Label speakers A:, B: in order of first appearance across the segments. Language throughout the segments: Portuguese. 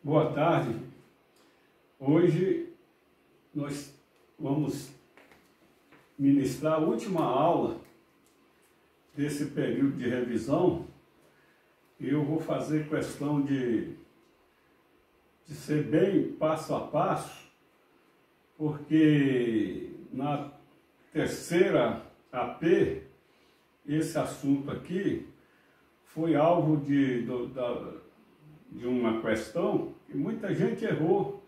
A: Boa tarde. Hoje nós vamos ministrar a última aula desse período de revisão e eu vou fazer questão de ser bem passo a passo, porque na terceira AP, esse assunto aqui foi alvo de uma questão que muita gente errou,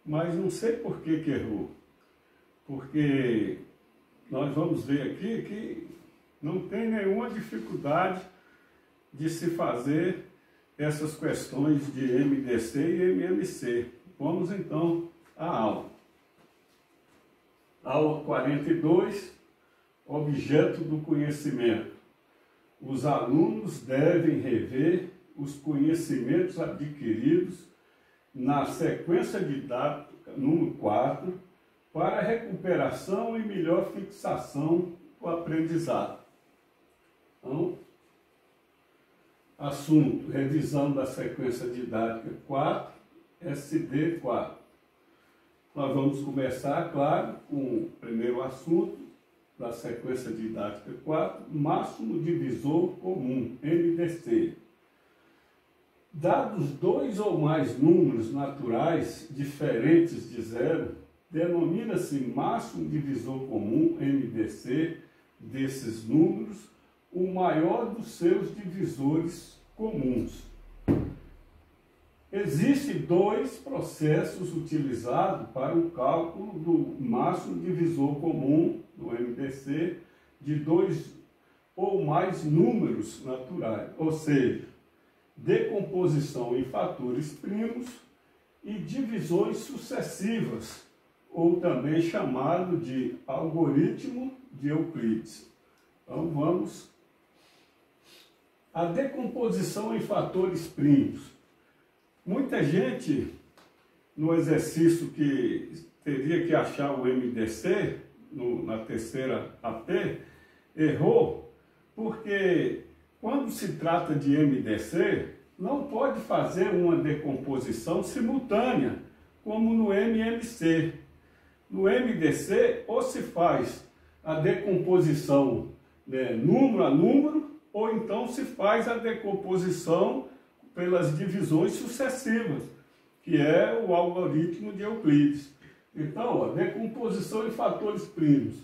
A: mas não sei por que errou. Porque nós vamos ver aqui que não tem nenhuma dificuldade de se fazer essas questões de MDC e MMC. Vamos então à aula. Aula 42, objeto do conhecimento. Os alunos devem rever os conhecimentos adquiridos na sequência didática número 4 para recuperação e melhor fixação do aprendizado. Então, assunto, revisão da sequência didática 4, SD 4. Nós vamos começar, claro, com o primeiro assunto da sequência didática 4, máximo divisor comum, MDC. Dados dois ou mais números naturais diferentes de zero, denomina-se máximo divisor comum, MDC, desses números, o maior dos seus divisores comuns. Existem dois processos utilizados para o cálculo do máximo divisor comum, do MDC, de dois ou mais números naturais, ou seja, decomposição em fatores primos e divisões sucessivas, ou também chamado de algoritmo de Euclides. Então vamos à decomposição em fatores primos. Muita gente, no exercício que teria que achar o MDC, na terceira AP, errou, porque quando se trata de MDC, não pode fazer uma decomposição simultânea, como no MMC. No MDC, ou se faz a decomposição número a número, ou então se faz a decomposição pelas divisões sucessivas, que é o algoritmo de Euclides. Então, a decomposição em fatores primos.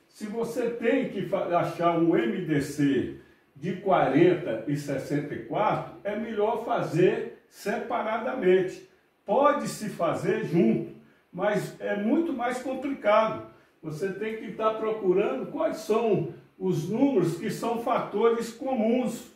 A: Se você tem que achar um MDC de 40 e 64, é melhor fazer separadamente. Pode-se fazer junto, mas é muito mais complicado. Você tem que estar procurando quais são os números que são fatores comuns.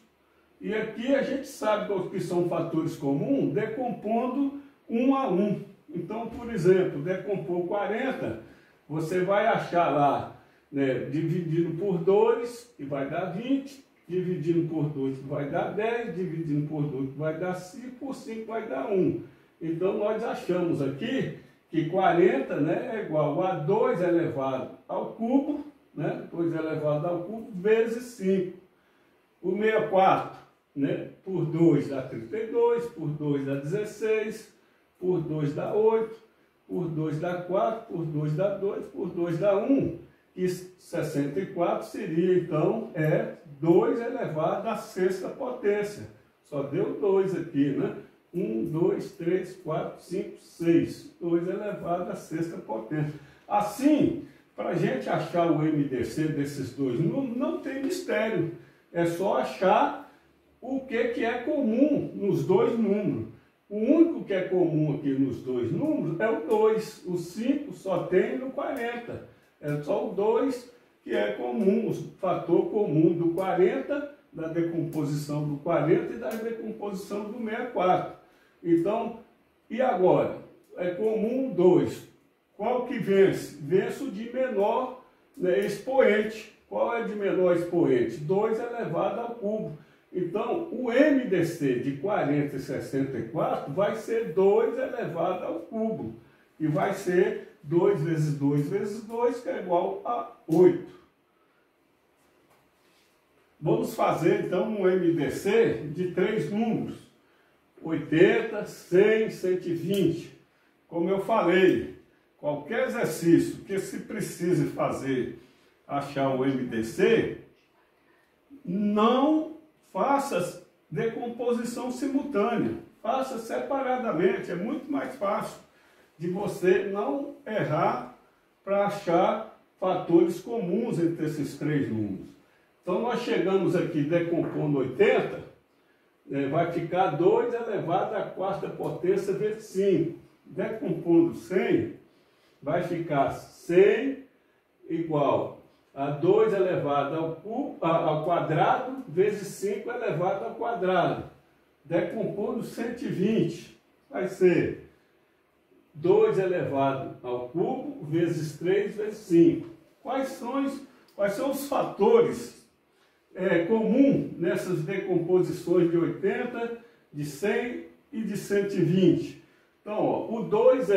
A: E aqui a gente sabe o que são fatores comuns decompondo um a um. Então, por exemplo, decompor 40, você vai achar lá, dividindo por 2, que vai dar 20, dividindo por 2, que vai dar 10, dividindo por 2, que vai dar 5, por 5 vai dar 1. Então, nós achamos aqui que 40 é igual a 2 elevado ao cubo, 2 elevado ao cubo, vezes 5. O 64, por 2 dá 32, por 2 dá 16, por 2 dá 8, por 2 dá 4, por 2 dá 2, por 2 dá 1. E 64 seria, então, 2 elevado à sexta potência. Só deu 2 aqui, 1, 2, 3, 4, 5, 6. 2 elevado à sexta potência. Assim, para a gente achar o MDC desses dois números, não tem mistério. É só achar o que é comum nos dois números. O único que é comum aqui nos dois números é o 2. O 5 só tem no 40. É só o 2 que é comum, o fator comum do 40, da decomposição do 40 e da decomposição do 64. Então, e agora? É comum 2. Qual que vence? Vence o de menor expoente. Qual é de menor expoente? 2 elevado ao cubo. Então, o MDC de 40 e 64 vai ser 2 elevado ao cubo. E vai ser 2 vezes 2 vezes 2, que é igual a 8. Vamos fazer, então, um MDC de 3 números. 80, 100, 120. Como eu falei, qualquer exercício que se precise fazer, achar o MDC, não faça decomposição simultânea, faça separadamente, é muito mais fácil de você não errar para achar fatores comuns entre esses três números. Então nós chegamos aqui decompondo 80, vai ficar 2 elevado à quarta potência vezes 5. Decompondo 100, vai ficar 100 igual a 2 elevado ao quadrado vezes 5 elevado ao quadrado. Decompondo 120, vai ser 2 elevado ao cubo vezes 3 vezes 5. Quais são os fatores comuns nessas decomposições de 80, de 100 e de 120? Então, ó, o 2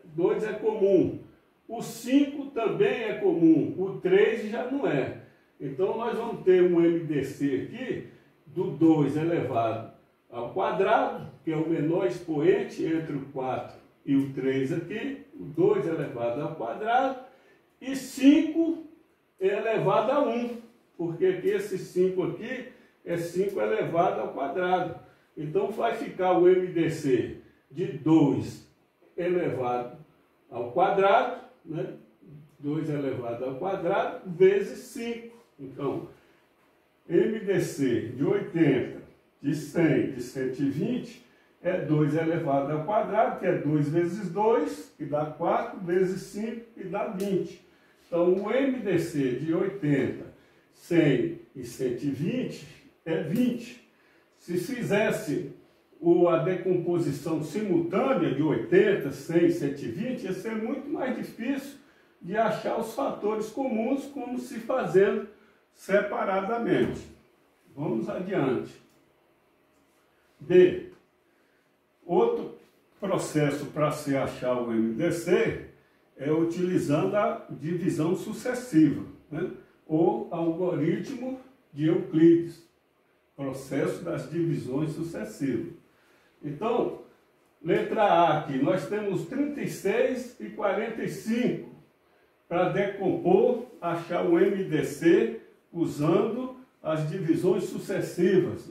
A: 2 é comum. O 5 também é comum. O 3 já não é. Então, nós vamos ter um MDC aqui do 2 elevado ao quadrado, que é o menor expoente entre o 4 e o 3 aqui. O 2 elevado ao quadrado. E 5 elevado a 1. Porque aqui, esse 5 aqui é 5 elevado ao quadrado. Então, vai ficar o MDC de 2 elevado ao quadrado, 2 elevado ao quadrado, vezes 5. Então, MDC de 80, de 100, de 120, é 2 elevado ao quadrado, que é 2 vezes 2, que dá 4, vezes 5, que dá 20. Então, o MDC de 80, 100 e 120 é 20. Se fizesse a decomposição simultânea de 80, 100 e 120, ia ser muito mais difícil de achar os fatores comuns, como se fazendo separadamente. Vamos adiante. B. Outro processo para se achar o MDC é utilizando a divisão sucessiva, ou algoritmo de Euclides, processo das divisões sucessivas. Então, letra A aqui, nós temos 36 e 45 para decompor, achar o MDC usando as divisões sucessivas,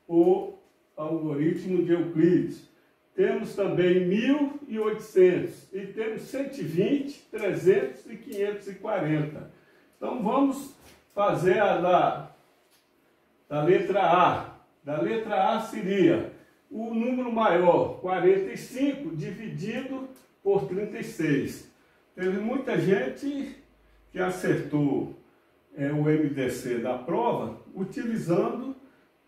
A: o algoritmo de Euclides. Temos também 1800 e temos 120, 300 e 540. Então vamos fazer a da letra A. Da letra A seria o número maior, 45, dividido por 36. Teve muita gente que acertou o MDC da prova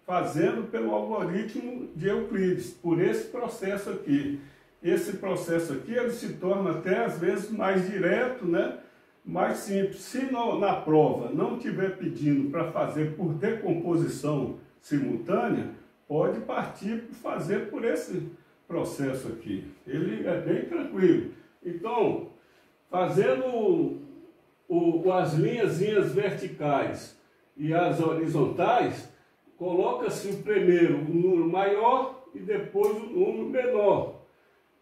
A: fazendo pelo algoritmo de Euclides, por esse processo aqui. Esse processo aqui ele se torna até às vezes mais direto, mais simples. Se na prova não estiver pedindo para fazer por decomposição simultânea, pode partir para fazer por esse processo aqui. Ele é bem tranquilo. Então, fazendo as linhazinhas verticais e as horizontais, coloca-se o primeiro o número maior e depois o número menor.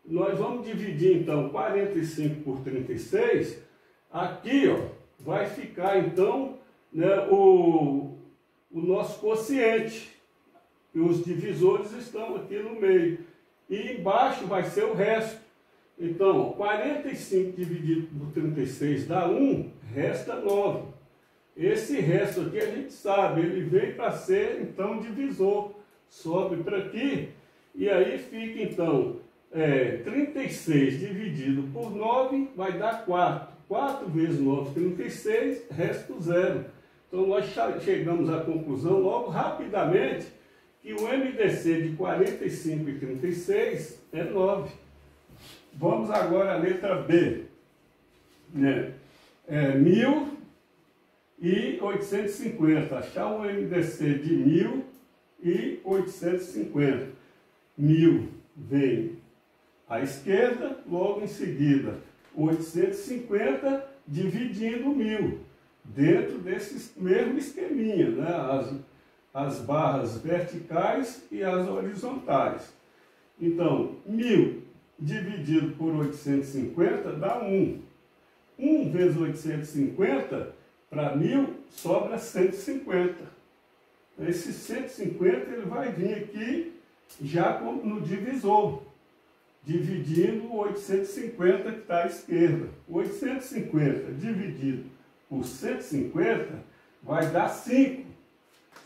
A: Nós vamos dividir então 45 por 36. Aqui, ó, vai ficar então o nosso quociente. E os divisores estão aqui no meio. E embaixo vai ser o resto. Então, 45 dividido por 36 dá 1, resta 9. Esse resto aqui a gente sabe, ele veio para ser então divisor. Sobe para aqui e aí fica então 36 dividido por 9 vai dar 4. 4 vezes 9, 36, resto 0. Então nós chegamos à conclusão logo rapidamente que o MDC de 45 e 36 é 9. Vamos agora à letra B. 1850. Achar o MDC de 1850. 1000 vem à esquerda, logo em seguida 850 dividindo 1000. Dentro desse mesmo esqueminha, as barras verticais e as horizontais. Então, 1.000 dividido por 850 dá 1. 1 vezes 850, para 1.000, sobra 150. Esse 150 ele vai vir aqui já no divisor, dividindo o 850 que está à esquerda. 850 dividido por 150 vai dar 5.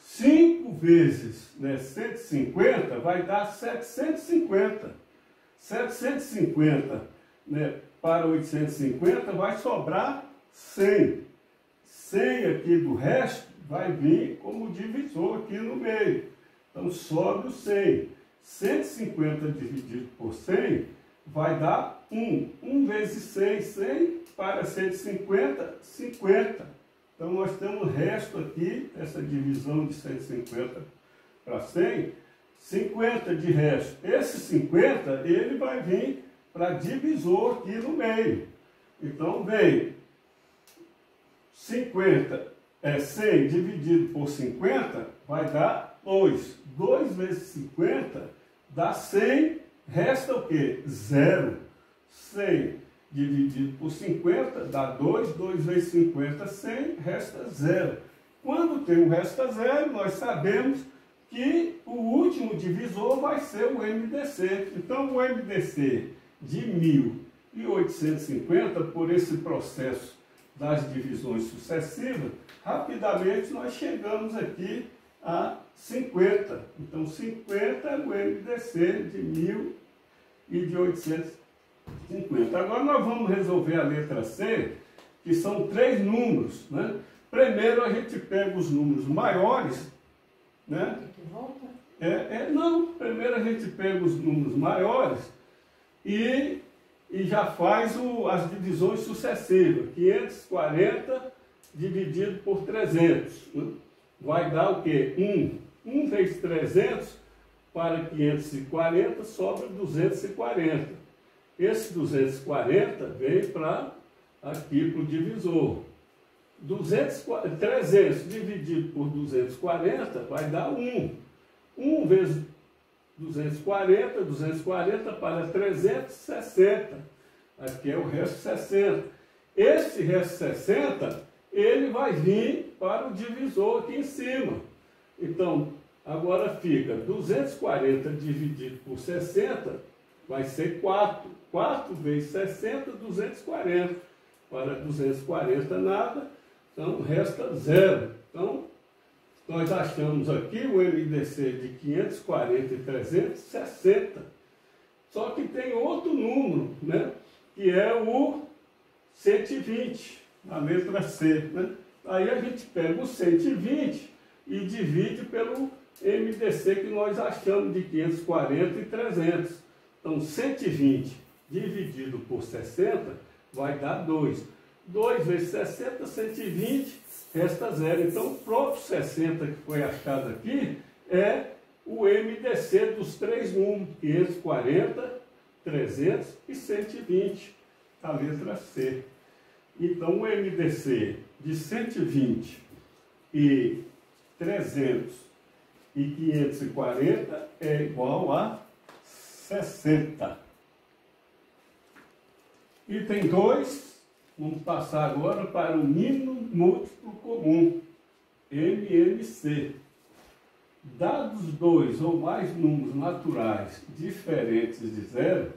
A: 5 vezes 150 vai dar 750. 750 para 850 vai sobrar 100. 100 aqui do resto vai vir como divisor aqui no meio. Então sobe o 100. 150 dividido por 100 vai dar 1. 1 vezes 100, 100 para 150, 50. Então nós temos o resto aqui, essa divisão de 150 para 100, 50 de resto. Esse 50, ele vai vir para divisor aqui no meio. Então vem 100 dividido por 50 vai dar 2. 2 vezes 50 dá 100, resta o quê? 0. 100 dividido por 50 dá 2, 2 vezes 50, 100, resta 0. Quando tem um resta 0, nós sabemos que o último divisor vai ser o MDC. Então o MDC de 1.850, por esse processo das divisões sucessivas, rapidamente nós chegamos aqui a 50. Então 50 é o MDC de 1.000 e de 850. Agora nós vamos resolver a letra C, que são 3 números, né? Primeiro a gente pega os números maiores, né? Não, primeiro a gente pega os números maiores e já faz as divisões sucessivas. 540 dividido por 300, né? Vai dar o quê? 1. 1 vezes 300 para 540 sobra 240. Esse 240 vem para aqui para o divisor. 300 dividido por 240 vai dar 1. 1 vezes 240, 240 para 360. Aqui é o resto 60. Esse resto 60, ele vai vir para o divisor aqui em cima. Então, agora fica 240 dividido por 60, vai ser 4. 4 vezes 60, 240. Para 240 nada, então resta 0. Então, nós achamos aqui o MDC de 540 e 360. Só que tem outro número, né? Que é o 120, a letra C, né? Aí a gente pega o 120 e divide pelo MDC que nós achamos de 540 e 300. Então, 120 dividido por 60 vai dar 2. 2 vezes 60, 120, resta 0. Então, o próprio 60 que foi achado aqui é o MDC dos 3 números, 540, 300 e 120, a letra C. Então, o MDC de 120 e 300 e 540 é igual a 60. Item 2, vamos passar agora para o mínimo múltiplo comum, MMC. Dados 2 ou mais números naturais diferentes de 0,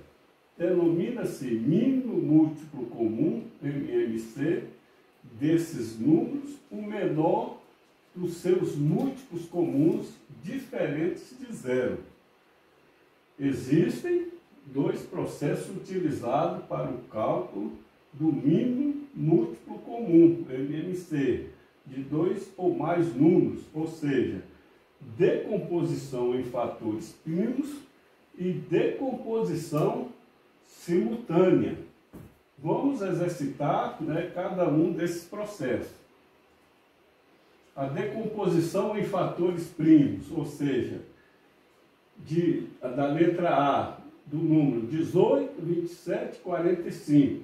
A: denomina-se mínimo múltiplo comum, MMC, desses números, o menor dos seus múltiplos comuns diferentes de 0. Existem 2 processos utilizados para o cálculo do mínimo múltiplo comum, MMC, de 2 ou mais números, ou seja, decomposição em fatores primos e decomposição simultânea. Vamos exercitar, cada um desses processos. A decomposição em fatores primos, ou seja, da letra A, do número 18, 27, 45.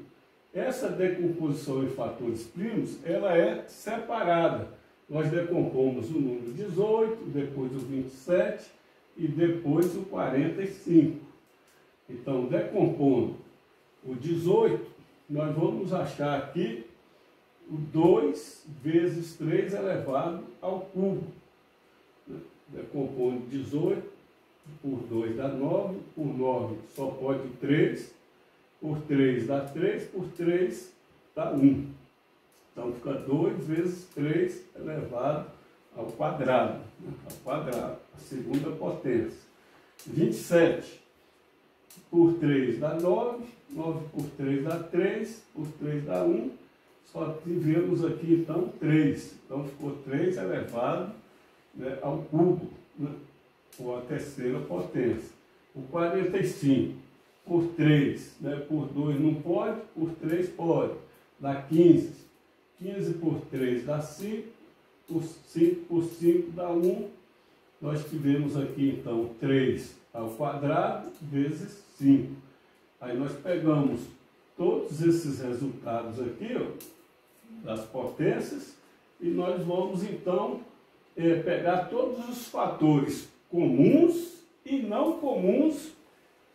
A: Essa decomposição em fatores primos, ela é separada. nós decompomos o número 18, depois o 27 e depois o 45. Então, decompondo o 18, nós vamos achar aqui o 2 vezes 3 elevado ao cubo. Decompondo 18 por 2 dá 9, por 9 só pode 3, por 3 dá 3, por 3 dá 1. Então fica 2 vezes 3 elevado ao quadrado, a segunda potência. 27 por 3 dá 9, 9 por 3 dá 3, por 3 dá 1, só tivemos aqui então 3. Então ficou 3 elevado, né, ao cubo, né, ou a terceira potência. O 45 por 3, né, por 2 não pode, por 3 pode, dá 15. 15 por 3 dá 5, por 5 por 5 dá 1. Nós tivemos aqui então 3 ao quadrado vezes 5. Aí nós pegamos todos esses resultados aqui, ó, das potências, e nós vamos então pegar todos os fatores comuns e não comuns,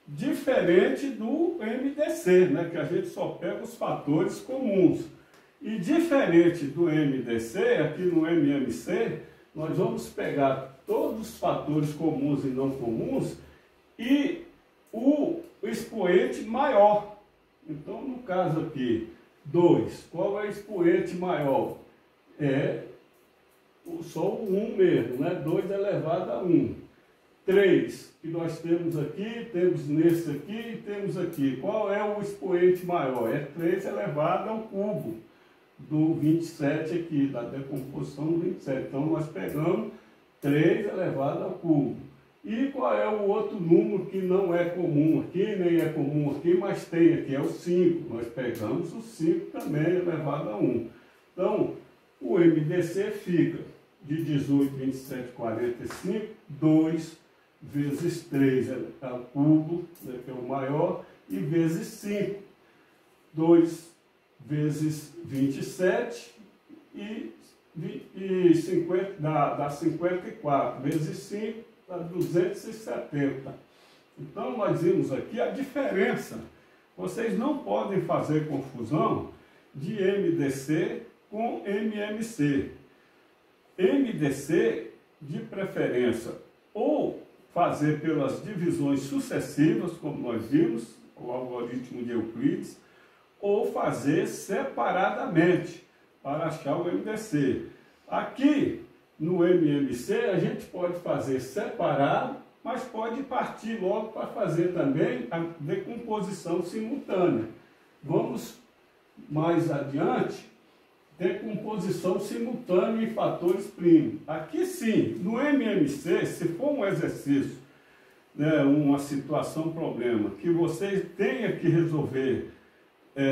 A: diferente do MDC, né, que a gente só pega os fatores comuns. E diferente do MDC, aqui no MMC, nós vamos pegar todos os fatores comuns e não comuns e o expoente maior. Então, no caso aqui, 2, qual é o expoente maior? É só o 1 mesmo, né? 2 elevado a 1. 3, que nós temos aqui, temos nesse aqui e temos aqui. Qual é o expoente maior? É 3 elevado ao cubo do 27 aqui, da decomposição do 27. Então, nós pegamos 3 elevado ao cubo. E qual é o outro número que não é comum aqui, nem é comum aqui, mas tem aqui? É o 5. Nós pegamos o 5 também elevado a 1. Então, o MDC fica de 18, 27, 45, 2 vezes 3 ao cubo, né, que é o maior, e vezes 5. 2 vezes 27 e 50, dá 54. Vezes 5 dá 270. Então, nós vimos aqui a diferença. Vocês não podem fazer confusão de MDC com MMC. MDC, de preferência, ou fazer pelas divisões sucessivas, como nós vimos, o algoritmo de Euclides, ou fazer separadamente, para achar o MDC. Aqui, no MMC, a gente pode fazer separado, mas pode partir logo para fazer também a decomposição simultânea. Vamos mais adiante, decomposição simultânea em fatores primos. Aqui sim, no MMC, se for um exercício, né, uma situação, problema, que você tenha que resolver,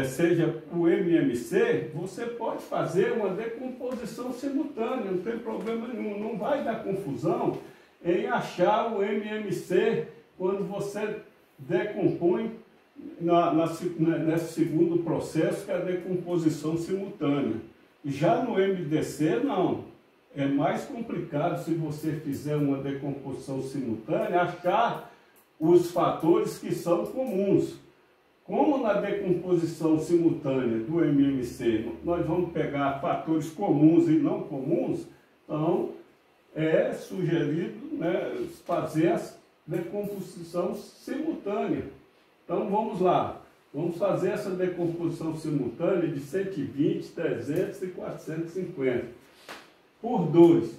A: seja o MMC, você pode fazer uma decomposição simultânea, não tem problema nenhum, não vai dar confusão em achar o MMC quando você decompõe nesse segundo processo, que é a decomposição simultânea. Já no MDC, não. É mais complicado, se você fizer uma decomposição simultânea, achar os fatores que são comuns. Como na decomposição simultânea do MMC, nós vamos pegar fatores comuns e não comuns, então é sugerido, né, fazer a decomposição simultânea. Então vamos lá, vamos fazer essa decomposição simultânea de 120, 300 e 450. Por 2,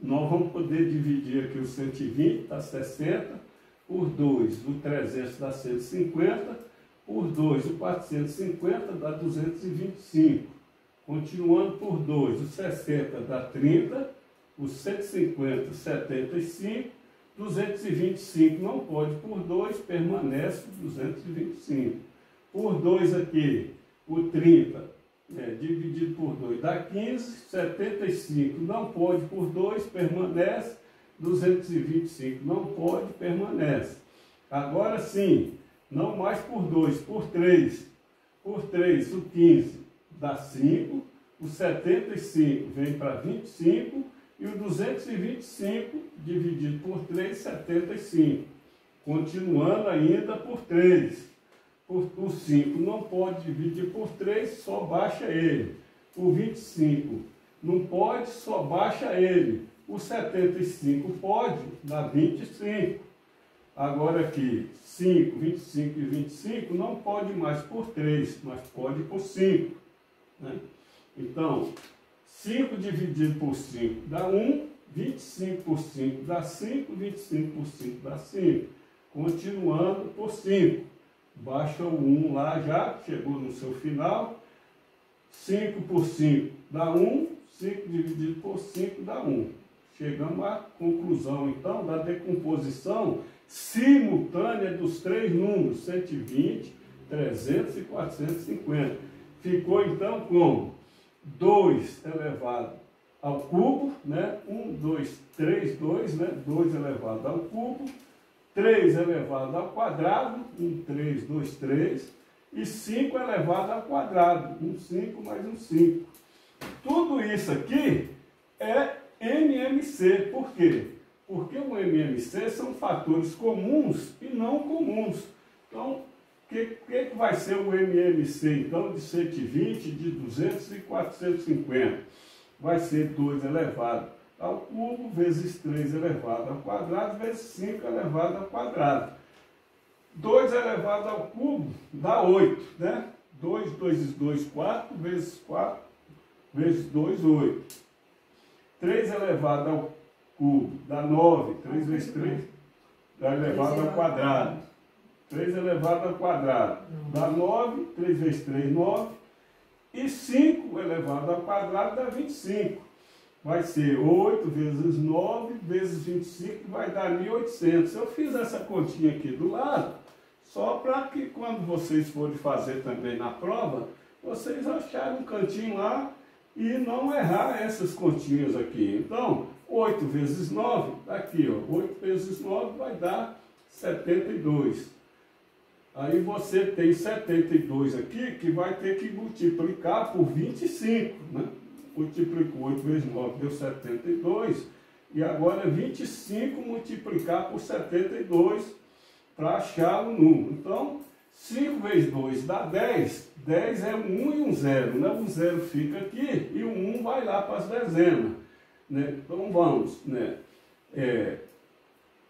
A: nós vamos poder dividir aqui o 120, dá 60. Por 2, o 300 dá 150. Por 2, o 450 dá 225. Continuando por 2, o 60 dá 30. O 150, 75. 225 não pode por 2, permanece 225. Por 2 aqui, o 30, dividido por 2 dá 15. 75 não pode por 2, permanece 225, não pode, permanece. Agora sim, não mais por 2, por 3. Por 3, o 15 dá 5, o 75 vem para 25 e o 225 dividido por 3, 75. Continuando ainda por 3. O 5 não pode dividir por 3, só baixa ele. O 25 não pode, só baixa ele. O 75 pode, dá 25. Agora aqui, 5, 25 e 25 não pode mais por 3, mas pode por 5. Né? Então, 5 dividido por 5 dá 1, 25 por 5 dá 5, 25 por 5 dá 5. Continuando por 5. Baixa o 1 lá já, chegou no seu final. 5 por 5 dá 1, 5 dividido por 5 dá 1. Chegamos à conclusão, então, da decomposição simultânea dos três números, 120, 300 e 450. Ficou, então, como 2 elevado ao cubo, né? 1, 2, 3, 2, né? 2 elevado ao cubo, 3 elevado ao quadrado, 1, 3, 2, 3, e 5 elevado ao quadrado, 1, 5 mais 1, 5. Tudo isso aqui é MMC. Por quê? Porque o MMC são fatores comuns e não comuns. Então, o que vai ser o MMC, então, de 120, de 200 e 450? Vai ser 2 elevado ao cubo, vezes 3 elevado ao quadrado, vezes 5 elevado ao quadrado. 2 elevado ao cubo dá 8, né? 2 vezes 2, 4, vezes 4, vezes 2, 8. 3 elevado ao cubo dá 9, 3 vezes 3 dá elevado ao quadrado. 3 elevado ao quadrado dá 9, 3 vezes 3, 9. E 5 elevado ao quadrado dá 25. Vai ser 8 vezes 9 vezes 25, que vai dar 1.800. Eu fiz essa continha aqui do lado, só para que quando vocês forem fazer também na prova, vocês acharem um cantinho lá e não errar essas continhas aqui. Então, 8 vezes 9, aqui, ó, 8 vezes 9 vai dar 72. Aí você tem 72 aqui, que vai ter que multiplicar por 25, né? Multiplicou 8 vezes 9, deu 72. E agora 25 multiplicar por 72 para achar o número. Então, 5 vezes 2 dá 10. 10 é um 1 e um 0, né? O 0 fica aqui e o 1 vai lá para as dezenas. Né? Então, vamos, né?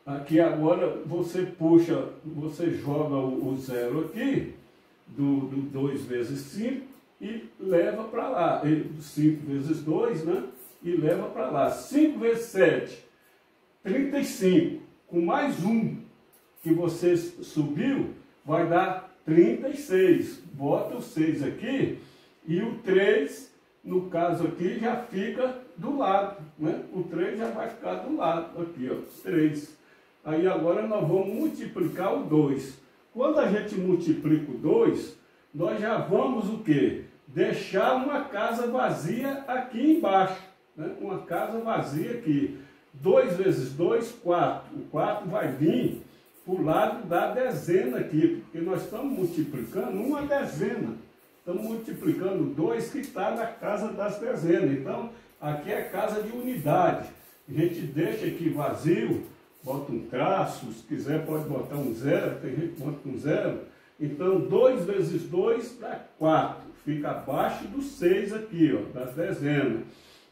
A: Aqui agora você puxa, você joga o 0 aqui, do 2 vezes 5, e leva para lá. 5 vezes 2, né? E leva para lá. 5 vezes 7, 35. Com mais um que você subiu, vai dar 36. Bota o 6 aqui e o 3, no caso aqui, já fica do lado, né? O 3 já vai ficar do lado, aqui, ó, 3. Aí agora nós vamos multiplicar o 2. Quando a gente multiplica o 2, nós já vamos o quê? Deixar uma casa vazia aqui embaixo, né? Uma casa vazia aqui. 2 vezes 2, 4. O 4 vai vir para o lado da dezena aqui, porque nós estamos multiplicando uma dezena. Estamos multiplicando 2 que está na casa das dezenas. Então, aqui é casa de unidade. A gente deixa aqui vazio, bota um traço, se quiser pode botar um 0, tem gente que bota um 0. Então, 2 vezes 2 dá 4. Fica abaixo do 6 aqui, ó, das dezenas.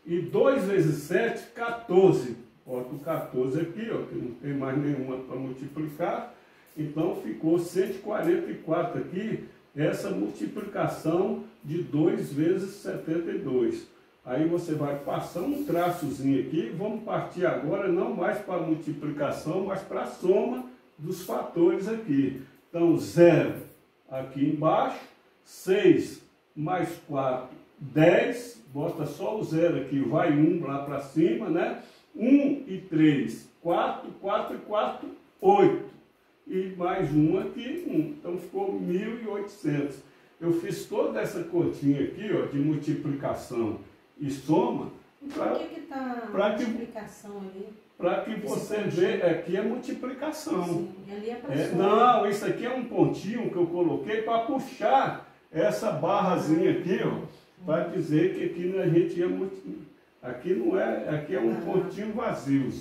A: E 2 vezes 7, 14. Bota o 14 aqui, ó, que não tem mais nenhuma para multiplicar. Então, ficou 144 aqui, essa multiplicação de 2 vezes 72. Aí você vai passar um traçozinho aqui. Vamos partir agora não mais para a multiplicação, mas para a soma dos fatores aqui. Então, 0 aqui embaixo, 6 mais 4, 10. Bota só o 0 aqui, vai 1 lá para cima, né? 1 e 3, 4, 4 e 4, 8. E mais 1 aqui, 1. Então, ficou 1.800. Eu fiz toda essa continha aqui, ó, de multiplicação e soma.
B: Por que está a multiplicação ali?
A: Para que você veja, aqui é multiplicação.
B: Sim, ali é para soma.
A: Não, isso aqui é um pontinho que eu coloquei para puxar essa barrazinha aqui, ó. para dizer que aqui a gente ia aqui não é, aqui é um pontinho vazio.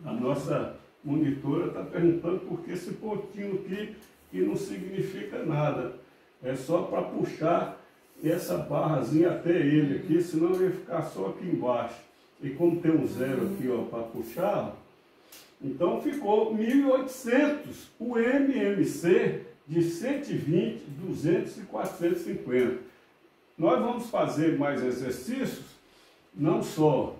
A: A nossa monitora está perguntando por que esse pontinho aqui que não significa nada. É só para puxar essa barrazinha até ele aqui, senão ia ficar só aqui embaixo. E como tem um zero aqui, ó, para puxar, então ficou 1.800 o MMC de 120, 200 e 450. Nós vamos fazer mais exercícios, não só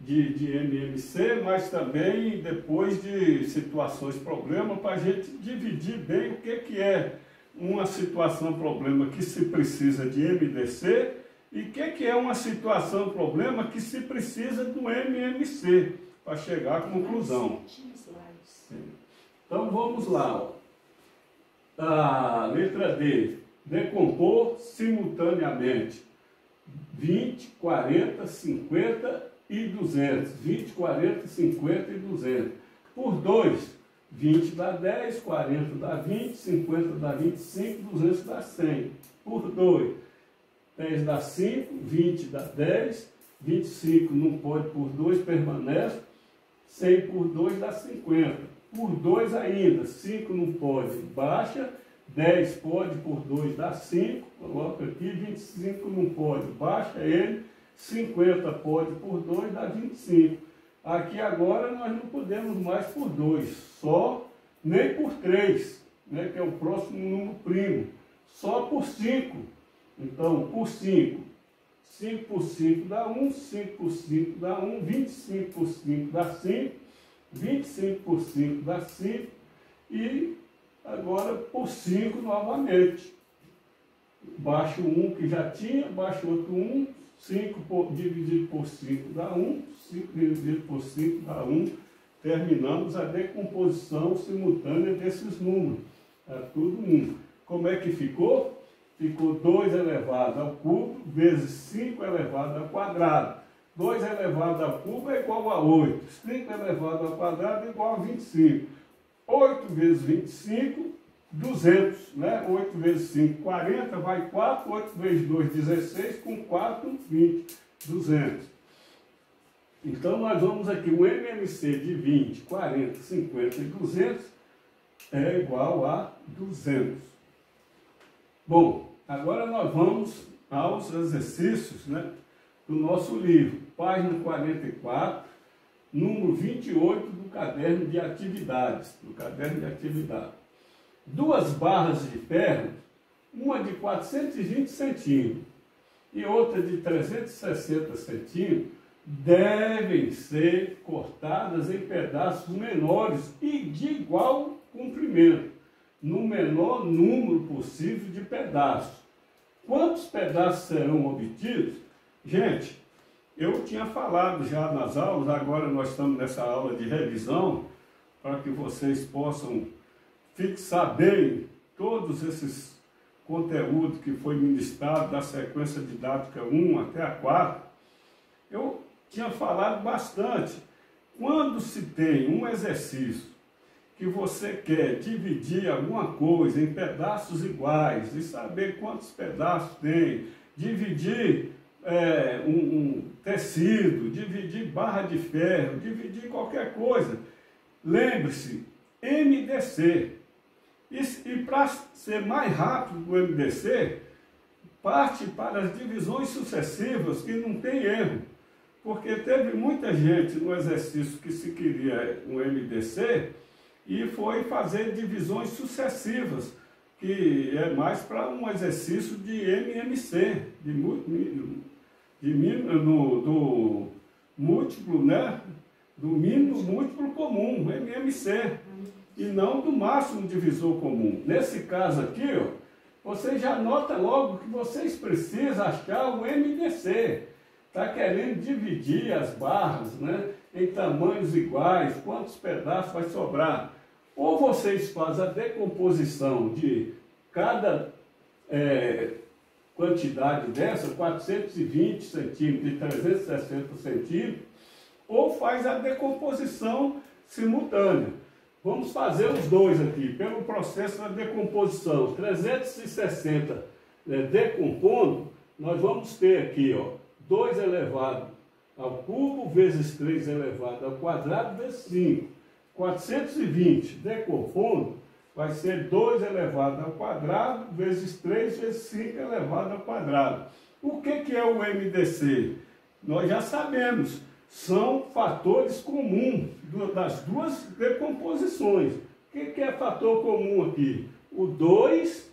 A: de MMC, mas também depois de situações problema, para a gente dividir bem o que é uma situação problema que se precisa de MDC e o que é uma situação problema que se precisa do MMC, para chegar à conclusão. Então vamos lá. Ó. A letra D, decompor simultaneamente 20, 40, 50 e 200. 20, 40, 50 e 200. Por 2, 20 dá 10, 40 dá 20, 50 dá 25, 200 dá 100. Por 2, 10 dá 5, 20 dá 10, 25 não pode por 2, permanece, 100 por 2 dá 50. Por 2 ainda, 5 não pode, baixa, 10 pode por 2 dá 5, coloca aqui, 25 não pode, baixa ele, 50 pode por 2 dá 25. Aqui agora nós não podemos mais por 2, só nem por 3, né, que é o próximo número primo, só por 5. Então, por 5, 5 por 5 dá 1, 5 por 5 dá 1, 25 por 5 dá 5, 25 por 5 dá 5 e agora por 5 novamente. Baixo 1 que já tinha, baixo outro 1, 5 dividido por 5 dá 1, 5 dividido por 5 dá 1. Terminamos a decomposição simultânea desses números. É tudo 1. Como é que ficou? Ficou 2 elevado ao cubo vezes 5 elevado ao quadrado. 2 elevado ao cubo é igual a 8. 5 elevado ao quadrado é igual a 25. 8 vezes 25, 200. Né? 8 vezes 5, 40, vai 4. 8 vezes 2, 16. Com 4, 20. 200. Então, nós vamos aqui, o MMC de 20, 40, 50 e 200 é igual a 200. Bom, agora nós vamos aos exercícios, né, do nosso livro, página 44, número 28 do caderno de atividades. Duas barras de ferro, uma de 420 centímetros e outra de 360 centímetros, devem ser cortadas em pedaços menores e de igual comprimento, no menor número possível de pedaços. Quantos pedaços serão obtidos? Gente, eu tinha falado já nas aulas, agora nós estamos nessa aula de revisão, para que vocês possam fixar bem todos esses conteúdos que foi ministrado da sequência didática 1 até a 4. Eu tinha falado bastante. Quando se tem um exercício que você quer dividir alguma coisa em pedaços iguais e saber quantos pedaços tem, dividir um tecido, dividir barra de ferro, dividir qualquer coisa, lembre-se, MDC. E para ser mais rápido do MDC, parte para as divisões sucessivas que não tem erro. Porque teve muita gente no exercício que se queria um MDC e foi fazer divisões sucessivas, que é mais para um exercício de MMC, do múltiplo, né? Do mínimo múltiplo comum, MMC, e não do máximo divisor comum. Nesse caso aqui, ó, você já nota logo que vocês precisam achar o MDC. Está querendo dividir as barras, né, em tamanhos iguais, quantos pedaços vai sobrar. Ou vocês fazem a decomposição de cada quantidade dessa, 420 centímetros e 360 centímetros, ou faz a decomposição simultânea. Vamos fazer os dois aqui, pelo processo da decomposição. 360 decompondo, nós vamos ter aqui, ó, 2 elevado ao cubo vezes 3 elevado ao quadrado vezes 5. 420, decompondo, vai ser 2 elevado ao quadrado vezes 3 vezes 5 elevado ao quadrado. O que é o MDC? Nós já sabemos, são fatores comuns das duas decomposições. O que é fator comum aqui? O 2,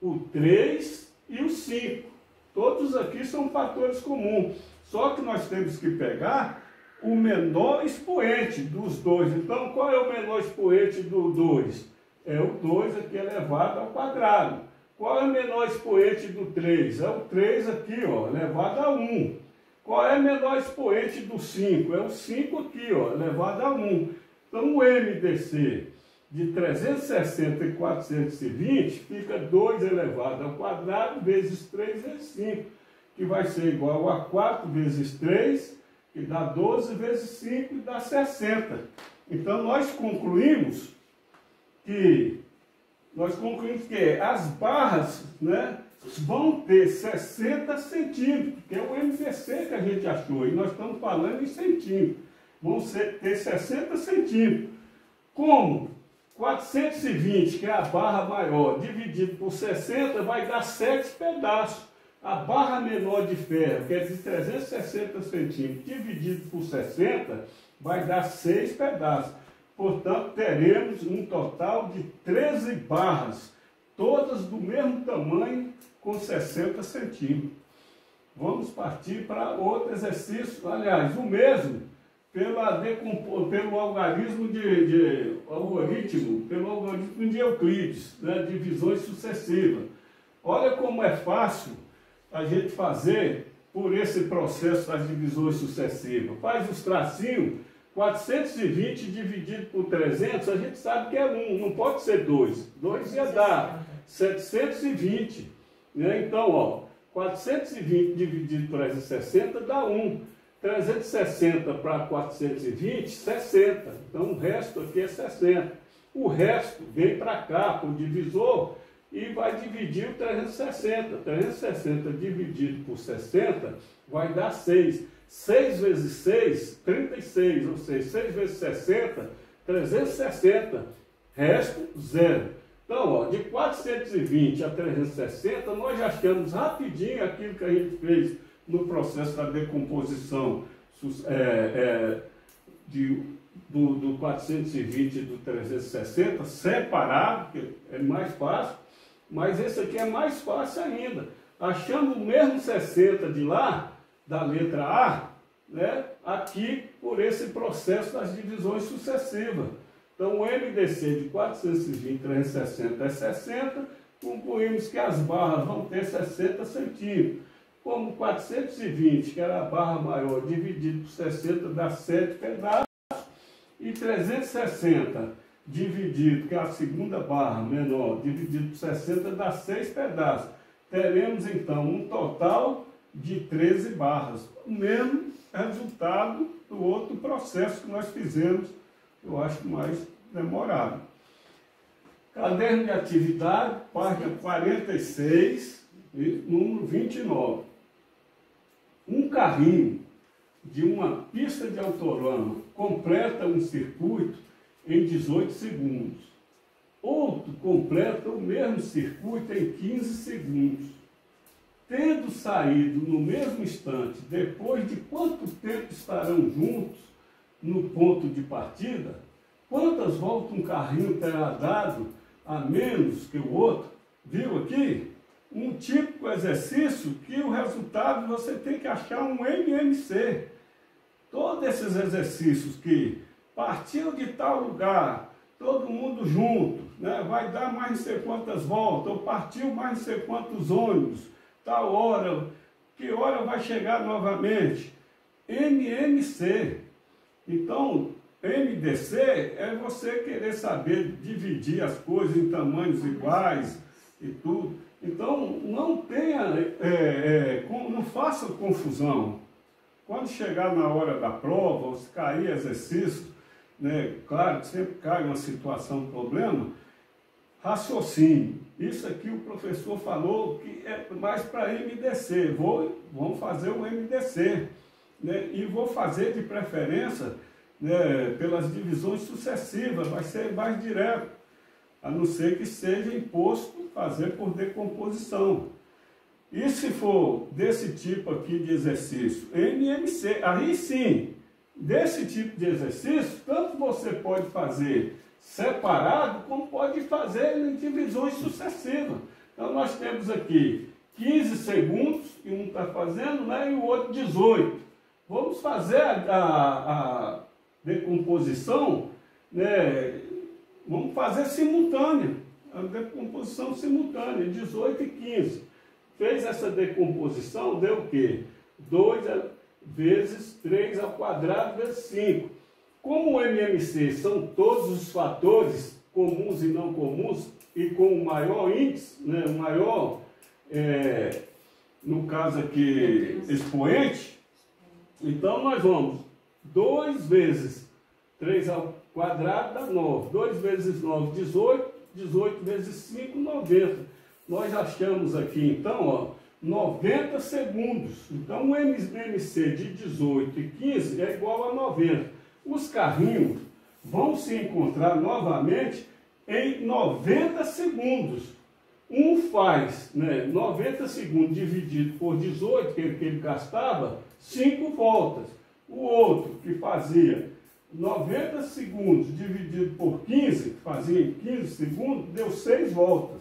A: o 3 e o 5. Todos aqui são fatores comuns. Só que nós temos que pegar o menor expoente dos dois. Então, qual é o menor expoente do 2? É o 2 aqui elevado ao quadrado. Qual é o menor expoente do 3? É o 3 aqui, ó, elevado a 1. Qual é o menor expoente do 5? É o 5 aqui, ó, elevado a 1. Então, o MDC de 360 e 420 fica 2 elevado ao quadrado vezes 3 vezes 5. Que vai ser igual a 4 vezes 3, que dá 12 vezes 5, que dá 60. Então, nós concluímos que as barras, né, vão ter 60 centímetros, que é o MDC que a gente achou, e nós estamos falando em centímetros. Vão ter 60 centímetros. Como 420, que é a barra maior, dividido por 60, vai dar 7 pedaços. A barra menor de ferro, que é de 360 centímetros, dividido por 60, vai dar 6 pedaços. Portanto, teremos um total de 13 barras, todas do mesmo tamanho, com 60 centímetros. Vamos partir para outro exercício, aliás, o mesmo, pelo algoritmo de Euclides, né, divisões sucessivas. Olha como é fácil a gente fazer por esse processo das divisões sucessivas. Faz os tracinhos, 420 dividido por 300, a gente sabe que é 1, não pode ser 2. 2 ia dar 720. Né? Então, ó, 420 dividido por 360 dá 1. 360 para 420, 60. Então, o resto aqui é 60. O resto vem para cá, para o divisor, e vai dividir o 360. 360 dividido por 60 vai dar 6. 6 vezes 6, 36. Ou seja, 6 vezes 60, 360. Resto, 0. Então, ó, de 420 a 360, nós já achamos rapidinho aquilo que a gente fez no processo da decomposição do 420 e do 360, separado, que é mais fácil. Mas esse aqui é mais fácil ainda. Achando o mesmo 60 de lá, da letra A, né, aqui por esse processo das divisões sucessivas. Então, o MDC de 420 e 360 é 60, concluímos que as barras vão ter 60 centímetros. Como 420, que era a barra maior, dividido por 60, dá 7 pedaços, e 360 dividido, que é a segunda barra menor, dividido por 60, dá 6 pedaços. Teremos, então, um total de 13 barras. O mesmo resultado do outro processo que nós fizemos, eu acho mais demorado. Caderno de atividade, página 46, número 29. Um carrinho de uma pista de autorama completa um circuito em 18 segundos. Outro completa o mesmo circuito em 15 segundos. Tendo saído no mesmo instante, depois de quanto tempo estarão juntos no ponto de partida? Quantas voltas um carrinho terá dado a menos que o outro? Viu aqui? Um típico exercício que o resultado você tem que achar um MMC. Todos esses exercícios que partiu de tal lugar, todo mundo junto, né, vai dar mais não sei quantas voltas, ou partiu mais não sei quantos ônibus, tal hora, que hora vai chegar novamente? MMC. Então, MDC é você querer saber dividir as coisas em tamanhos iguais e tudo. Então, não tenha, não faça confusão. Quando chegar na hora da prova, ou se cair exercício, né, claro que sempre cai uma situação, problema, raciocínio. Isso aqui o professor falou que é mais para MDC. Vamos fazer o MDC, né? E vou fazer de preferência, né, pelas divisões sucessivas, vai ser mais direto, a não ser que seja imposto fazer por decomposição. E se for desse tipo aqui de exercício, MMC, aí sim, desse tipo de exercício, tanto você pode fazer separado, como pode fazer em divisões sucessivas. Então nós temos aqui 15 segundos, que um está fazendo, né, e o outro 18. Vamos fazer a decomposição, né, vamos fazer simultânea, a decomposição simultânea, 18 e 15. Fez essa decomposição, deu o quê? 2 vezes 3 ao quadrado vezes 5. Como o MMC são todos os fatores comuns e não comuns, e com o maior índice, né, o maior, no caso aqui, expoente, então nós vamos 2 vezes 3 ao quadrado dá 9. 2 vezes 9, 18. 18 vezes 5, 90. Nós achamos aqui, então, ó, 90 segundos. Então, o MMC de 18 e 15 é igual a 90. Os carrinhos vão se encontrar novamente em 90 segundos. Um faz, né, 90 segundos dividido por 18, que ele gastava, 5 voltas. O outro, que fazia 90 segundos dividido por 15, que fazia em 15 segundos, deu 6 voltas.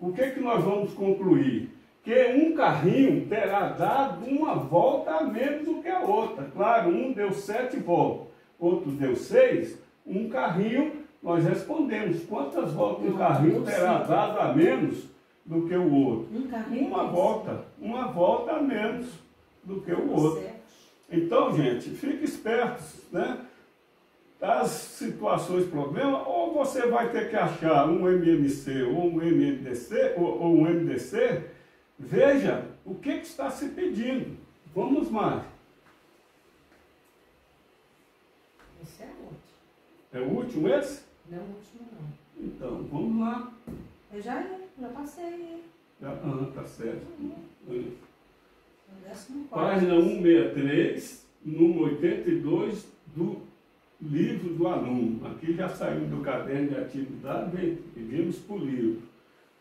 A: O que nós vamos concluir? Que um carrinho terá dado uma volta a menos do que a outra. Claro, um deu 7 voltas, outro deu 6. Um carrinho, nós respondemos quantas voltas um carrinho terá dado a menos do que o outro. Uma volta a menos do que o outro. Então, gente, fique espertos, né? As situações problema, ou você vai ter que achar um MMC ou um MMDC, ou um MDC, veja o que está se pedindo. Vamos mais.
B: Esse é o último.
A: É o último esse?
B: Não é o último, não.
A: Então, vamos lá.
B: Eu já passei.
A: Tá certo.
B: Página
A: Página 163, número 82 do livro do aluno. Aqui já saímos do caderno de atividade e vimos para o livro.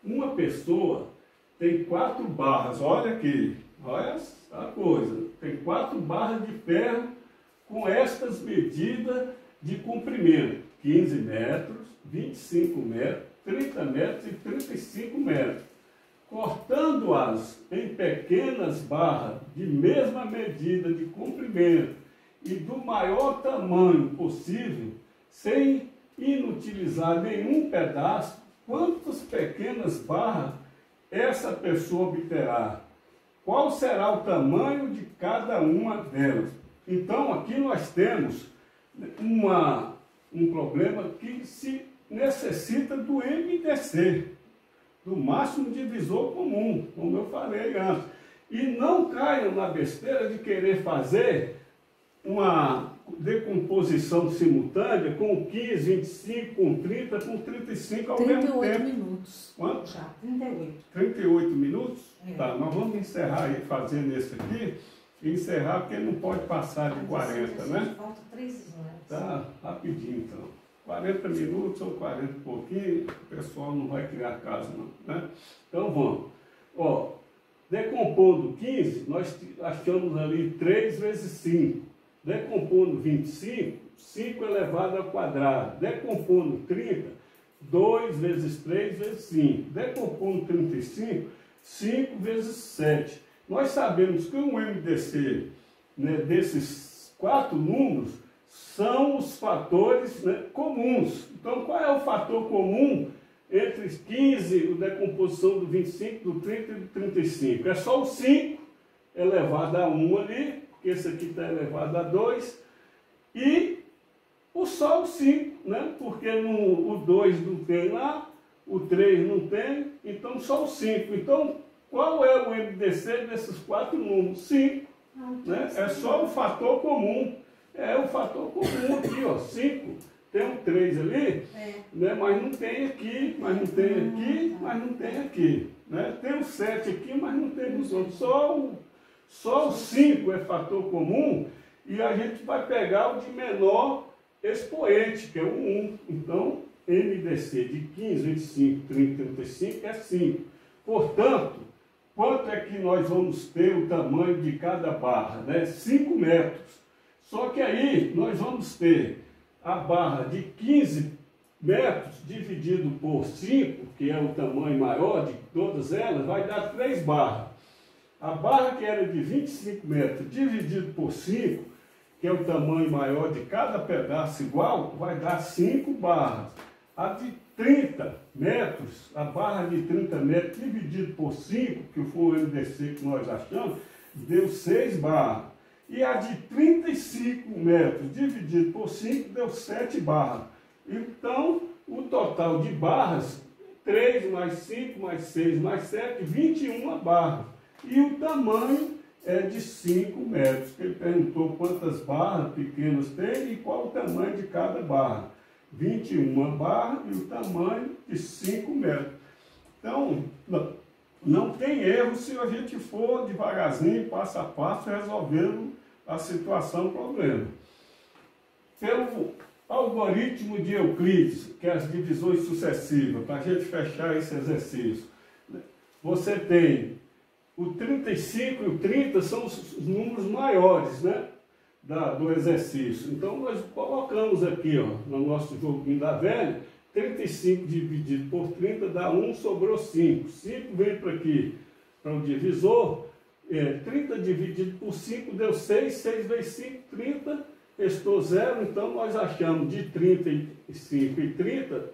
A: Uma pessoa tem 4 barras, olha aqui, olha a coisa, tem 4 barras de ferro com estas medidas de comprimento, 15 metros, 25 metros, 30 metros e 35 metros. Cortando-as em pequenas barras de mesma medida de comprimento e do maior tamanho possível, sem inutilizar nenhum pedaço, quantas pequenas barras essa pessoa obterá? Qual será o tamanho de cada uma delas? Então, aqui nós temos um problema que se necessita do MDC, do máximo divisor comum, como eu falei antes. E não caiam na besteira de querer fazer uma decomposição simultânea com 15, 25, com 30, com 35 ao mesmo tempo.
B: 38 minutos.
A: Quanto?
B: Já, 38.
A: 38 minutos?
B: É.
A: Tá, nós vamos encerrar aí fazendo esse aqui, e encerrar porque não pode passar de 40, né?
B: Falta 3 slides.
A: Tá, rapidinho então. 40 minutos ou 40 e pouquinho, o pessoal não vai criar casa não, né? Então vamos. Ó, decompondo 15, nós achamos ali 3 vezes 5. Decompondo 25, 5 elevado ao quadrado. Decompondo 30, 2 vezes 3 vezes 5. Decompondo 35, 5 vezes 7. Nós sabemos que um MDC, né, desses 4 números são os fatores, né, comuns. Então, qual é o fator comum entre 15, a decomposição do 25, do 30 e do 35? É só o 5 elevado a 1 ali, esse aqui está elevado a 2, e só o 5, né? Porque o 2 não tem lá, o 3 não tem, então só o 5. Então, qual é o MDC desses 4 números? 5. Né? É só o fator comum. É o fator comum aqui, ó, 5. tem um 3 ali,
B: É.
A: né? Mas não tem aqui, mas não tem aqui, mas não tem aqui. Né? Tem o 7 aqui, mas não tem nos outros. Só o 5 é fator comum e a gente vai pegar o de menor expoente, que é o 1. Então, MDC de 15, 25, 30, 35 é 5. Portanto, quanto é que nós vamos ter o tamanho de cada barra? Né? 5 metros. Só que aí nós vamos ter a barra de 15 metros dividido por 5, que é o tamanho maior de todas elas, vai dar 3 barras. A barra que era de 25 metros dividido por 5, que é o tamanho maior de cada pedaço igual, vai dar 5 barras. A de 30 metros, a barra de 30 metros dividido por 5, que foi o MDC que nós achamos, deu 6 barras. E a de 35 metros dividido por 5 deu 7 barras. Então, o total de barras, 3 mais 5 mais 6 mais 7, 21 barras. E o tamanho é de 5 metros. Ele perguntou quantas barras pequenas tem e qual o tamanho de cada barra. 21 barras e o tamanho de 5 metros. Então, não tem erro se a gente for devagarzinho, passo a passo, resolvendo a situação, o problema. Pelo algoritmo de Euclides, que é as divisões sucessivas, para a gente fechar esse exercício, você tem o 35 e o 30 são os números maiores, né, do exercício. Então, nós colocamos aqui, ó, no nosso joguinho da velha, 35 dividido por 30 dá 1, sobrou 5. 5 vem para aqui, para o divisor. 30 dividido por 5 deu 6, 6 vezes 5, 30, restou 0. Então, nós achamos de 35 e 30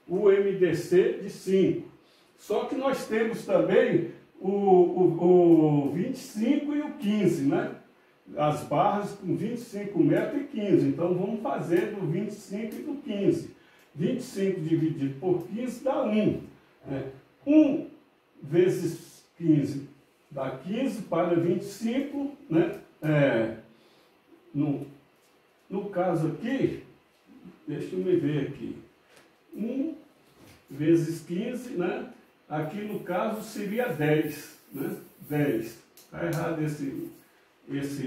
A: o MDC de 5. Só que nós temos também o 25 e o 15, né? As barras com 25 metros e 15. Então, vamos fazer do 25 e do 15. 25 dividido por 15 dá 1. 1 vezes 15 dá 15 para 25. Né? No caso aqui, deixa eu me ver aqui. 1 vezes 15, né? Aqui no caso seria 10. Né? 10. Está errado esse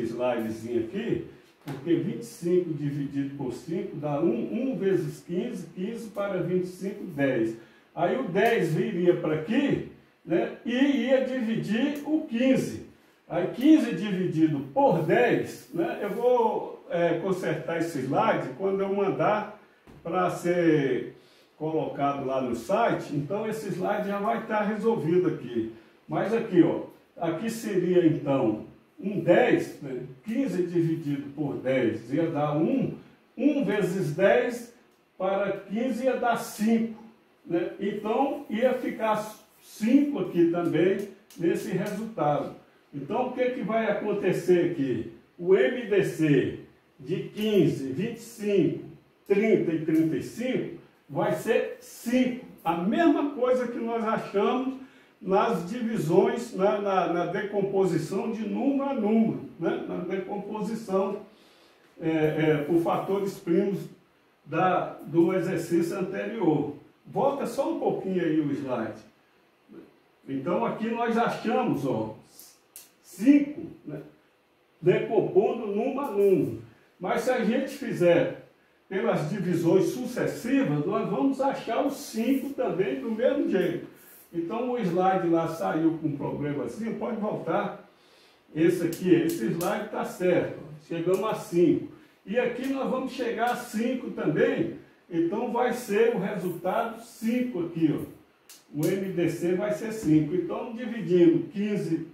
A: slidezinho aqui. Porque 25 dividido por 5 dá 1 vezes 15, 15 para 25, 10. Aí o 10 viria para aqui, né, e ia dividir o 15. Aí 15 dividido por 10, né, eu vou consertar esse slide quando eu mandar para ser colocado lá no site. Então esse slide já vai estar resolvido aqui. Mas aqui, ó, aqui seria então um 10, né? 15 dividido por 10 ia dar 1. 1 vezes 10 para 15 ia dar 5. Né? Então, ia ficar 5 aqui também nesse resultado. Então, o que vai acontecer aqui? O MDC de 15, 25, 30 e 35 vai ser 5. A mesma coisa que nós achamos nas divisões, na decomposição de número a número, né? Na decomposição por fatores primos do exercício anterior. Volta só um pouquinho aí o slide. Então aqui nós achamos, ó, 5, né? Decompondo número a número. Mas se a gente fizer pelas divisões sucessivas, nós vamos achar os 5 também do mesmo jeito. Então o slide lá saiu com um problemazinho, pode voltar. Esse slide está certo. Chegamos a 5. E aqui nós vamos chegar a 5 também. Então vai ser o resultado 5 aqui, ó. O MDC vai ser 5. Então dividindo 15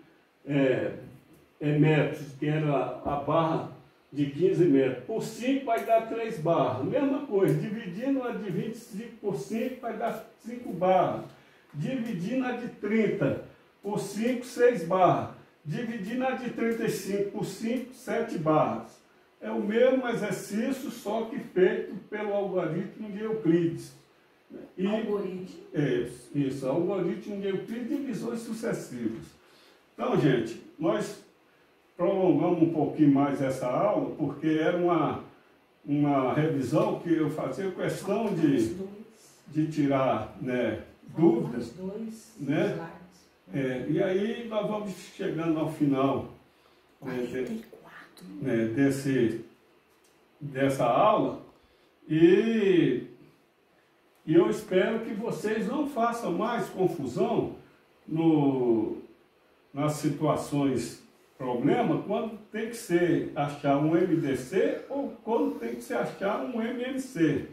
A: metros, que era a barra de 15 metros, por 5 vai dar 3 barras. Mesma coisa, dividindo a de 25 por 5 vai dar 5 barras. Dividindo a de 30 por 5, 6 barras. Dividindo a de 35 por 5, 7 barras. É o mesmo exercício, só que feito pelo algoritmo de Euclides.
B: Algoritmo?
A: Isso, algoritmo de Euclides, divisões sucessivas. Então, gente, nós prolongamos um pouquinho mais essa aula, porque era uma revisão que eu fazia questão de tirar, né, dúvidas, né? E aí nós vamos chegando ao final dessa aula e eu espero que vocês não façam mais confusão nas situações problema quando tem que ser achar um MDC ou quando tem que ser achar um MMC.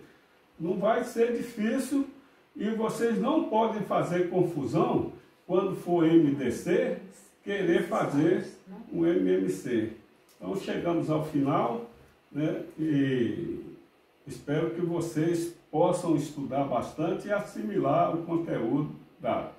A: Não vai ser difícil e vocês não podem fazer confusão quando for MDC, querer fazer um MMC. Então chegamos ao final, né, e espero que vocês possam estudar bastante e assimilar o conteúdo dado.